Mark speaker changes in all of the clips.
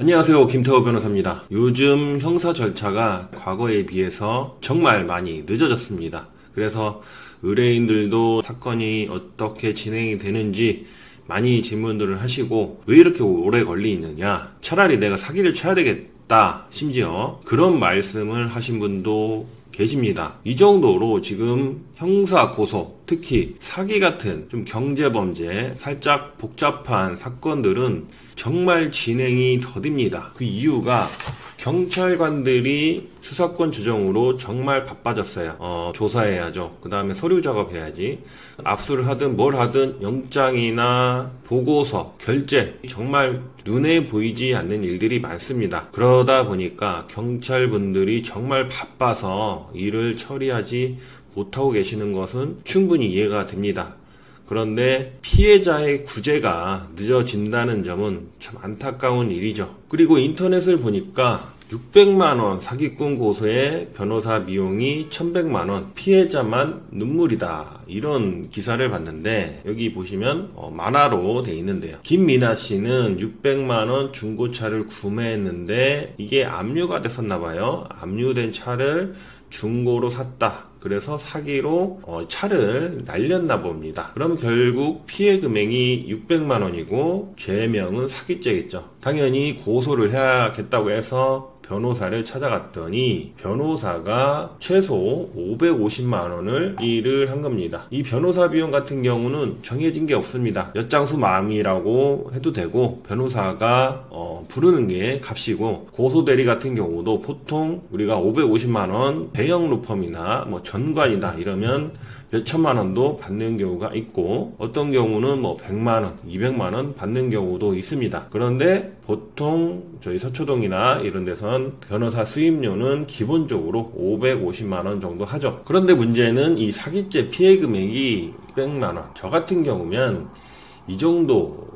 Speaker 1: 안녕하세요, 김태호 변호사입니다. 요즘 형사 절차가 과거에 비해서 정말 많이 늦어졌습니다. 그래서 의뢰인들도 사건이 어떻게 진행이 되는지 많이 질문들을 하시고, 왜 이렇게 오래 걸리느냐, 차라리 내가 사기를 쳐야 되겠다, 심지어 그런 말씀을 하신 분도 계십니다. 이 정도로 지금 형사 고소, 특히 사기 같은 좀 경제범죄, 살짝 복잡한 사건들은 정말 진행이 더딥니다. 그 이유가 경찰관들이 수사권 조정으로 정말 바빠졌어요. 조사해야죠. 그 다음에 서류 작업해야지. 압수를 하든 뭘 하든 영장이나 보고서, 결재, 정말 눈에 보이지 않는 일들이 많습니다. 그러다 보니까 경찰분들이 정말 바빠서 일을 처리하지 못하고 계시는 것은 충분히 이해가 됩니다. 그런데 피해자의 구제가 늦어진다는 점은 참 안타까운 일이죠. 그리고 인터넷을 보니까 600만원 사기꾼 고소에 변호사 비용이 1100만원, 피해자만 눈물이다, 이런 기사를 봤는데, 여기 보시면 만화로 돼 있는데요. 김미나 씨는 600만원 중고차를 구매했는데 이게 압류가 됐었나봐요. 압류된 차를 중고로 샀다. 그래서 사기로 차를 날렸나 봅니다. 그럼 결국 피해 금액이 600만원이고 죄명은 사기죄겠죠. 당연히 고소를 해야겠다고 해서 변호사를 찾아갔더니 변호사가 최소 550만원을 일을 한 겁니다. 이 변호사 비용 같은 경우는 정해진 게 없습니다. 엿장수 마음이라고 해도 되고, 변호사가 부르는 게 값이고, 고소대리 같은 경우도 보통 우리가 550만원 대형 로펌이나 전관이다 이러면 몇천만 원도 받는 경우가 있고, 어떤 경우는 100만원, 200만원 받는 경우도 있습니다. 그런데 보통 저희 서초동이나 이런 데선 변호사 수임료는 기본적으로 550만원 정도 하죠. 그런데 문제는 이 사기죄 피해 금액이 200만원. 저 같은 경우면 이 정도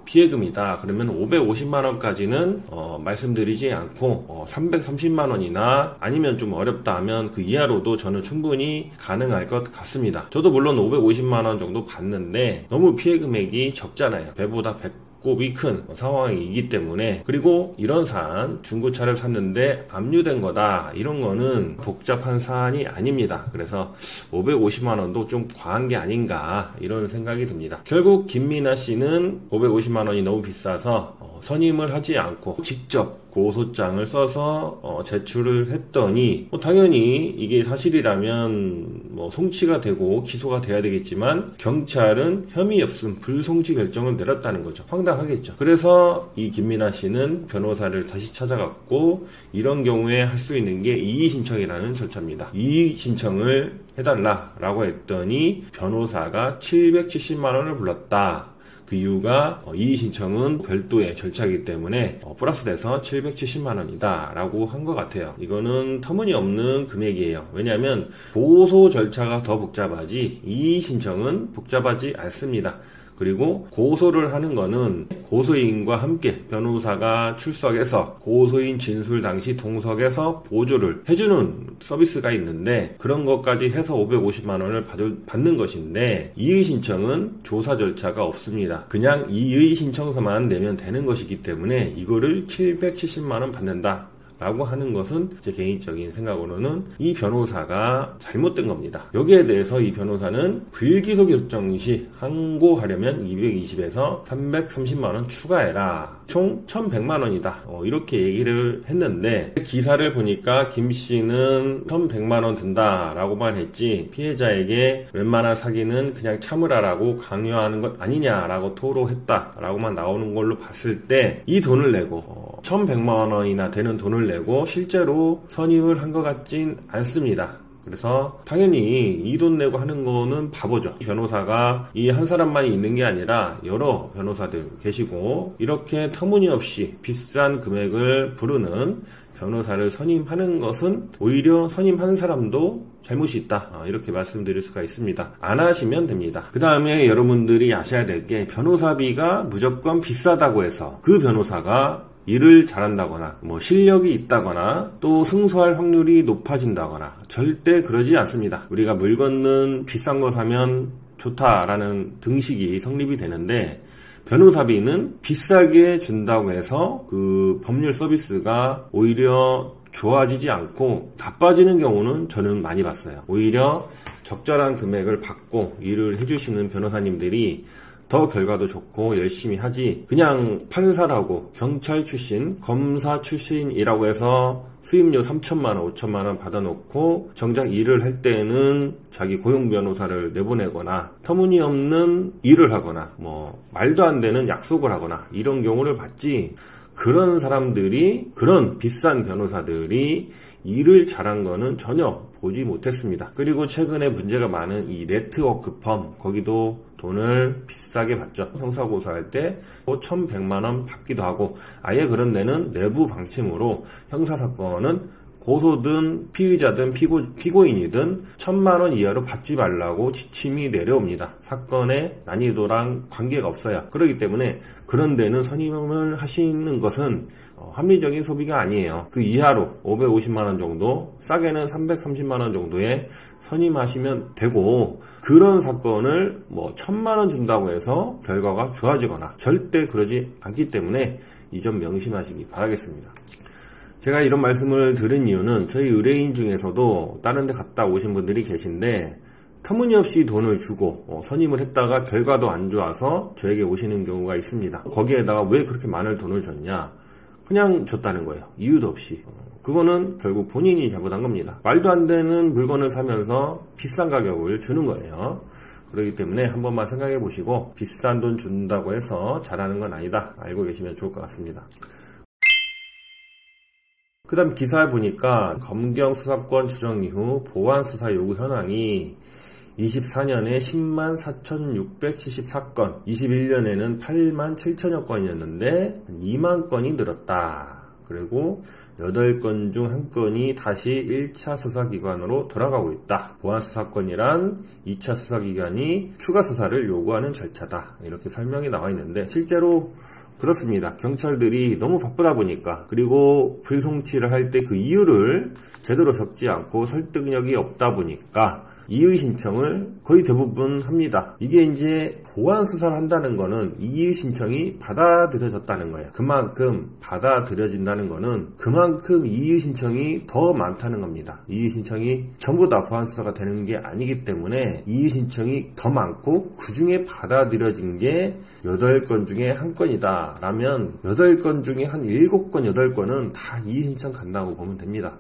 Speaker 1: 피해금이다 그러면 550만원까지는 말씀드리지 않고 330만원이나 아니면 좀 어렵다 하면 그 이하로도 저는 충분히 가능할 것 같습니다. 저도 물론 550만원 정도 받는데 너무 피해금액이 적잖아요. 배보다 곱이 큰 상황이기 때문에. 그리고 이런 사안, 중고차를 샀는데 압류된 거다, 이런 거는 복잡한 사안이 아닙니다. 그래서 550만원도 좀 과한 게 아닌가, 이런 생각이 듭니다. 결국 김미나 씨는 550만원이 너무 비싸서 선임을 하지 않고 직접 고소장을 써서 제출을 했더니, 당연히 이게 사실이라면 송치가 되고 기소가 돼야 되겠지만 경찰은 혐의 없음 불송치 결정을 내렸다는 거죠. 황당하겠죠. 그래서 이 김미나 씨는 변호사를 다시 찾아갔고, 이런 경우에 할 수 있는 게 이의신청이라는 절차입니다. 이의신청을 해달라라고 했더니 변호사가 770만원을 불렀다. 그 이유가 이의신청은 별도의 절차이기 때문에 플러스돼서 770만원이다 라고 한 것 같아요. 이거는 터무니없는 금액이에요. 왜냐하면 고소 절차가 더 복잡하지 이의신청은 복잡하지 않습니다. 그리고 고소를 하는 거는 고소인과 함께 변호사가 출석해서 고소인 진술 당시 동석에서 보조를 해주는 서비스가 있는데, 그런 것까지 해서 550만원을 받는 것인데, 이의신청은 조사 절차가 없습니다. 그냥 이의신청서만 내면 되는 것이기 때문에 이거를 770만원 받는다 라고 하는 것은 제 개인적인 생각으로는 이 변호사가 잘못된 겁니다. 여기에 대해서 이 변호사는 불기소 결정 시 항고하려면 220에서 330만원 추가해라, 총 1100만원이다 이렇게 얘기를 했는데, 기사를 보니까 김 씨는 1100만원 든다 라고만 했지 피해자에게 웬만한 사기는 그냥 참으라라고 강요하는 것 아니냐라고 토로했다 라고만 나오는 걸로 봤을 때, 이 돈을 내고 1100만원이나 되는 돈을 내고 실제로 선임을 한 것 같진 않습니다. 그래서 당연히 이 돈 내고 하는 거는 바보죠. 변호사가 이 한 사람만이 있는 게 아니라 여러 변호사들 계시고, 이렇게 터무니없이 비싼 금액을 부르는 변호사를 선임하는 것은 오히려 선임하는 사람도 잘못이 있다, 이렇게 말씀드릴 수가 있습니다. 안 하시면 됩니다. 그 다음에 여러분들이 아셔야 될 게, 변호사비가 무조건 비싸다고 해서 그 변호사가 일을 잘한다거나 실력이 있다거나 또 승소할 확률이 높아진다거나 절대 그러지 않습니다. 우리가 물 건는 비싼 거 사면 좋다라는 등식이 성립이 되는데, 변호사비는 비싸게 준다고 해서 그 법률 서비스가 오히려 좋아지지 않고 나빠지는 경우는 저는 많이 봤어요. 오히려 적절한 금액을 받고 일을 해주시는 변호사님들이 더 결과도 좋고 열심히 하지, 그냥 판사라고 경찰 출신, 검사 출신이라고 해서 수임료 3천만원, 5천만원 받아놓고 정작 일을 할 때는 자기 고용 변호사를 내보내거나 터무니없는 일을 하거나 말도 안 되는 약속을 하거나 이런 경우를 봤지, 그런 사람들이, 그런 비싼 변호사들이 일을 잘한 거는 전혀 보지 못했습니다. 그리고 최근에 문제가 많은 이 네트워크 펌, 거기도 돈을 비싸게 받죠. 형사고소할 때 1,100만원 받기도 하고, 아예 그런 데는 내부 방침으로 형사사건은 고소든 피의자든 피고인이든 1,000만원 이하로 받지 말라고 지침이 내려옵니다. 사건의 난이도랑 관계가 없어요. 그렇기 때문에 그런 데는 선임을 하시는 것은 합리적인 소비가 아니에요. 그 이하로 550만원 정도, 싸게는 330만원 정도에 선임하시면 되고, 그런 사건을 1,000만원 준다고 해서 결과가 좋아지거나 절대 그러지 않기 때문에 이 점 명심하시기 바라겠습니다. 제가 이런 말씀을 드린 이유는 저희 의뢰인 중에서도 다른 데 갔다 오신 분들이 계신데, 터무니없이 돈을 주고 선임을 했다가 결과도 안 좋아서 저에게 오시는 경우가 있습니다. 거기에다가 왜 그렇게 많은 돈을 줬냐, 그냥 줬다는 거예요. 이유도 없이. 그거는 결국 본인이 잘못한 겁니다. 말도 안 되는 물건을 사면서 비싼 가격을 주는 거예요. 그렇기 때문에 한 번만 생각해 보시고, 비싼 돈 준다고 해서 잘하는 건 아니다, 알고 계시면 좋을 것 같습니다. 그 다음 기사를 보니까 검경 수사권 조정 이후 보안 수사 요구 현황이 24년에 10만 4,674건, 21년에는 8만 7천여 건이었는데 2만 건이 늘었다. 그리고 8건 중 1건이 다시 1차 수사기관으로 돌아가고 있다. 보안수사권이란 2차 수사기관이 추가 수사를 요구하는 절차다. 이렇게 설명이 나와 있는데 실제로 그렇습니다. 경찰들이 너무 바쁘다 보니까, 그리고 불송치를 할 때 그 이유를 제대로 적지 않고 설득력이 없다 보니까 이의 신청을 거의 대부분 합니다. 이게 이제 보안 수사를 한다는 거는 이의 신청이 받아들여졌다는 거예요. 그만큼 받아들여진다는 거는 그만큼 이의 신청이 더 많다는 겁니다. 이의 신청이 전부 다 보안 수사가 되는 게 아니기 때문에 이의 신청이 더 많고, 그 중에 받아들여진 게 8건 중에 1건이다 라면 8건 중에 한 7건, 8건은 다 이의 신청 간다고 보면 됩니다.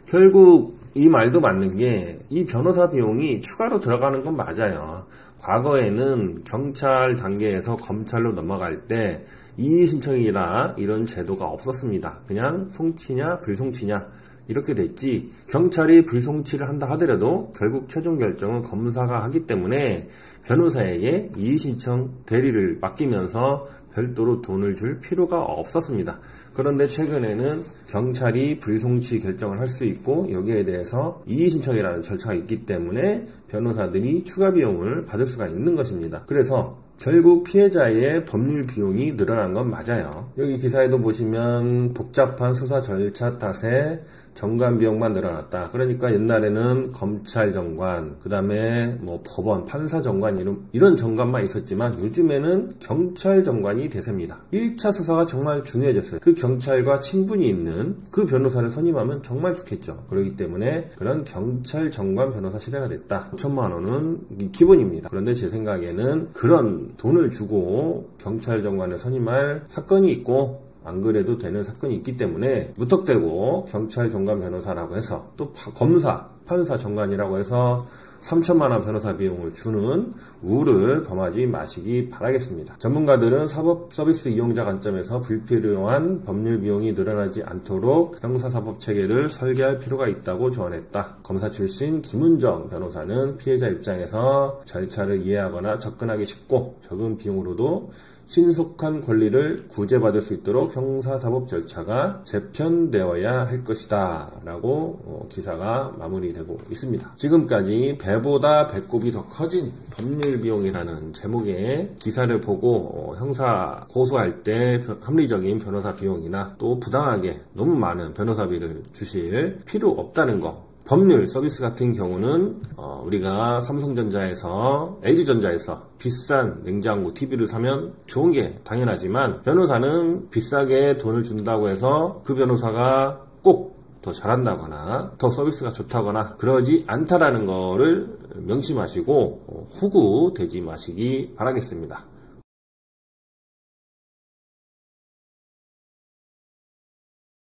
Speaker 1: 결국 이 말도 맞는 게, 이 변호사 비용이 추가로 들어가는 건 맞아요. 과거에는 경찰 단계에서 검찰로 넘어갈 때 이의 신청이나 이런 제도가 없었습니다. 그냥 송치냐 불송치냐 이렇게 됐지, 경찰이 불송치를 한다 하더라도 결국 최종 결정은 검사가 하기 때문에 변호사에게 이의 신청 대리를 맡기면서 별도로 돈을 줄 필요가 없었습니다. 그런데 최근에는 경찰이 불송치 결정을 할 수 있고, 여기에 대해서 이의 신청이라는 절차가 있기 때문에 변호사들이 추가 비용을 받을 수가 있는 것입니다. 그래서 결국 피해자의 법률 비용이 늘어난 건 맞아요. 여기 기사에도 보시면 복잡한 수사 절차 탓에 정관 비용만 늘어났다. 그러니까 옛날에는 검찰 정관, 그 다음에 법원, 판사 정관 이런 정관만 있었지만 요즘에는 경찰 정관이 대세입니다. 1차 수사가 정말 중요해졌어요. 그 경찰과 친분이 있는 그 변호사를 선임하면 정말 좋겠죠. 그렇기 때문에 그런 경찰 정관 변호사 시대가 됐다. 5천만 원은 기본입니다. 그런데 제 생각에는 그런 돈을 주고 경찰 정관을 선임할 사건이 있고, 안 그래도 되는 사건이 있기 때문에 무턱대고 경찰 정관 변호사라고 해서, 또 검사, 판사 정관이라고 해서 3천만 원 변호사 비용을 주는 우를 범하지 마시기 바라겠습니다. 전문가들은 사법 서비스 이용자 관점에서 불필요한 법률 비용이 늘어나지 않도록 형사사법 체계를 설계할 필요가 있다고 조언했다. 검사 출신 김은정 변호사는 피해자 입장에서 절차를 이해하거나 접근하기 쉽고 적은 비용으로도 신속한 권리를 구제받을 수 있도록 형사사법 절차가 재편되어야 할 것이다 라고 기사가 마무리되고 있습니다. 지금까지 배보다 배꼽이 더 커진 법률 비용이라는 제목의 기사를 보고 형사 고소할 때 합리적인 변호사 비용이나 또 부당하게 너무 많은 변호사비를 주실 필요 없다는 거 법률 서비스 같은 경우는 우리가 삼성전자에서 LG전자에서 비싼 냉장고 TV를 사면 좋은 게 당연하지만 변호사는 비싸게 돈을 준다고 해서 그 변호사가 꼭 더 잘한다거나 더 서비스가 좋다거나 그러지 않다라는 거를 명심하시고 호구되지 마시기 바라겠습니다.